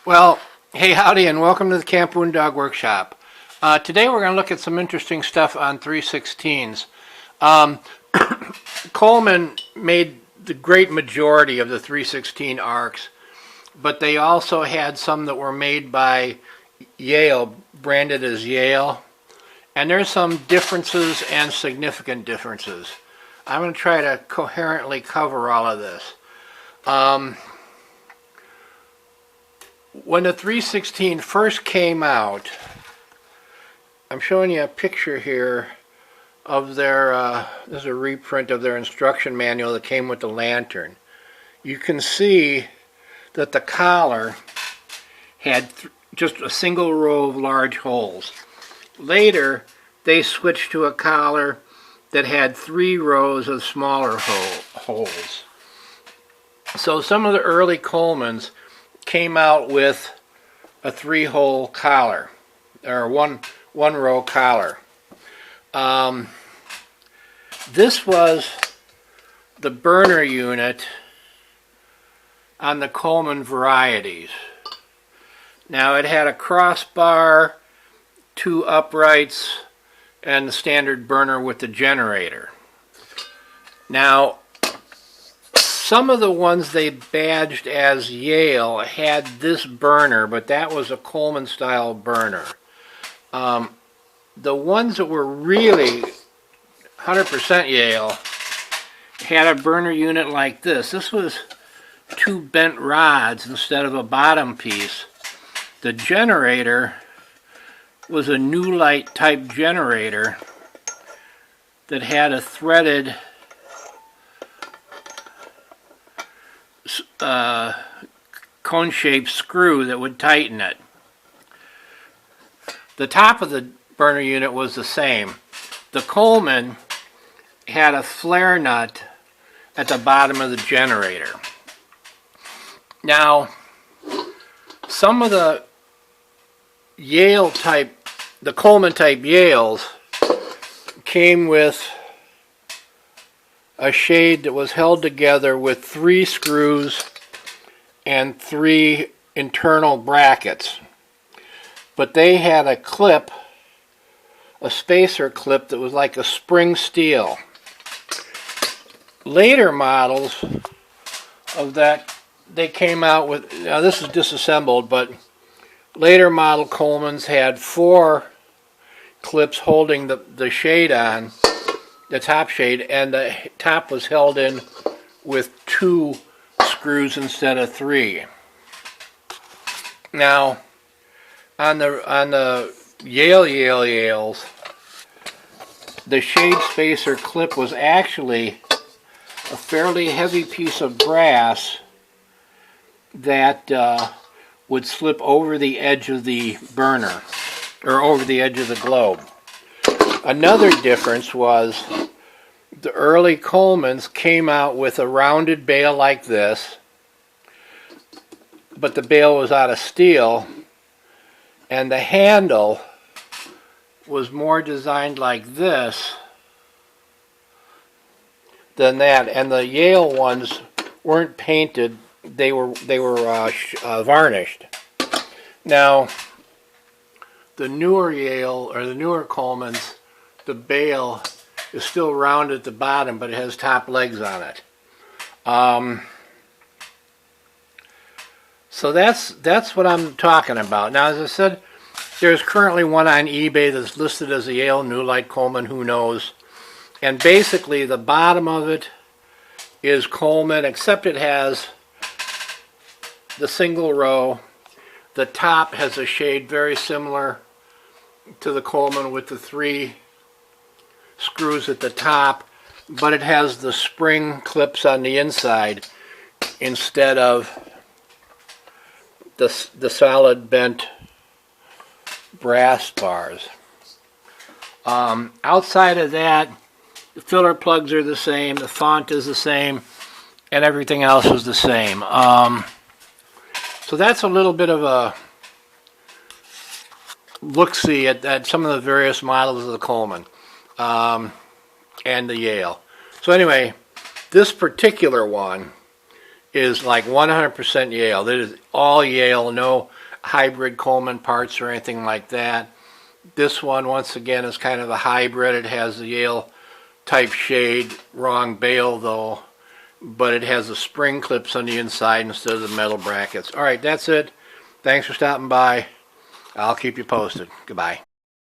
Well, hey, howdy, and welcome to the Camp Wound Dog Workshop. Today we're going to look at some interesting stuff on 316s. Um, Coleman made the great majority of the 316 arcs, but they also had some that were made by Yale, branded as Yale, and there's some differences and significant differences. I'm going to try to coherently cover all of this. When the 316 first came out, I'm showing you a picture here of their, this is a reprint of their instruction manual that came with the lantern. You can see that the collar had just a single row of large holes. Later, they switched to a collar that had 3 rows of smaller holes. So some of the early Colemans came out with a 3-hole collar, or one row collar. This was the burner unit on the Coleman varieties. Now it had a crossbar, 2 uprights, and the standard burner with the generator. Now, some of the ones they badged as Yale had this burner, but that was a Coleman style burner. The ones that were really 100% Yale had a burner unit like this. This was 2 bent rods instead of a bottom piece. The generator was a new light type generator that had a threaded cone-shaped screw that would tighten it. The top of the burner unit was the same. The Coleman had a flare nut at the bottom of the generator. Now, some of the Yale type, the Coleman type Yales, came with a shade that was held together with 3 screws and 3 internal brackets. But they had a clip, a spacer clip that was like a spring steel. Later models of that, they came out with, now this is disassembled, but later model Colemans had 4 clips holding the shade on, the top shade, and the top was held in with 2 screws instead of 3. Now, on the Yales, the shade spacer clip was actually a fairly heavy piece of brass that would slip over the edge of the burner, or over the edge of the globe. Another difference was the early Colemans came out with a rounded bail like this, but the bail was out of steel, and the handle was more designed like this than that, and the Yale ones weren't painted, they were varnished. Now, the newer Yale, or the newer Colemans, the bail is still round at the bottom, but it has top legs on it. So that's what I'm talking about. Now, as I said, there's currently one on eBay that's listed as a Yale New Light Coleman, who knows. And basically, the bottom of it is Coleman, except it has the single row. The top has a shade very similar to the Coleman with the 3 screws at the top, but it has the spring clips on the inside instead of the solid bent brass bars. Outside of that, the filler plugs are the same, the font is the same, and everything else is the same. So that's a little bit of a look-see at some of the various models of the Coleman and the Yale. So anyway, this particular one is like 100% Yale. It is all Yale, no hybrid Coleman parts or anything like that. This one, once again, is kind of a hybrid. It has the Yale type shade, wrong bail though, but it has the spring clips on the inside instead of the metal brackets. All right, that's it. Thanks for stopping by. I'll keep you posted. Goodbye.